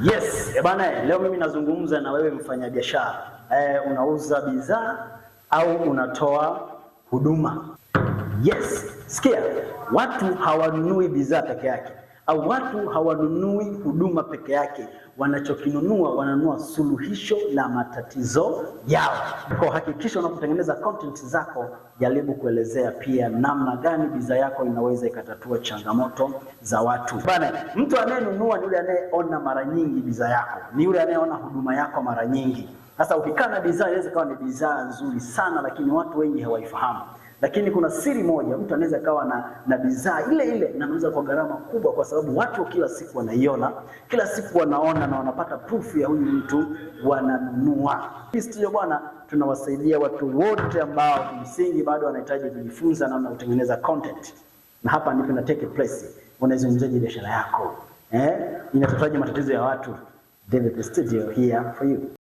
Yes, bana, leo mimi nazungumza na wewe mfanyabiashara. Unauza bidhaa au unatoa huduma? Yes, sikia, watu hawanunui bidhaa peke yake au watu hawanunui huduma peke yake. Wanachokinunua, wananunua suluhisho la matatizo yao. Kwa hakikisha unapotengeneza content zako, jaribu kuelezea pia namna gani bidhaa yako inaweza ikatatua changamoto za watu. Bana, mtu anayenunua ni yule anayeona mara nyingi bidhaa yako, ni yule anayeona huduma yako mara nyingi. Sasa ukikaa na bidhaa, inaweza kuwa ni bidhaa nzuri sana, lakini watu wengi hawaifahamu. Lakini kuna siri moja, mtu anaweza kawa na bidhaa ile ile na anauza kwa gharama kubwa, kwa sababu watu kila siku wanaiona, kila siku wanaona na wanapata proof ya huyu mtu, wananunua. Studio bwana, tunawasaidia watu wote ambao kimsingi bado wanahitaji kujifunza namna kutengeneza content. Na hapa ndipo na take place. Unazungumzaje biashara yako? Inatatatua matatizo ya watu. David Studio here for you.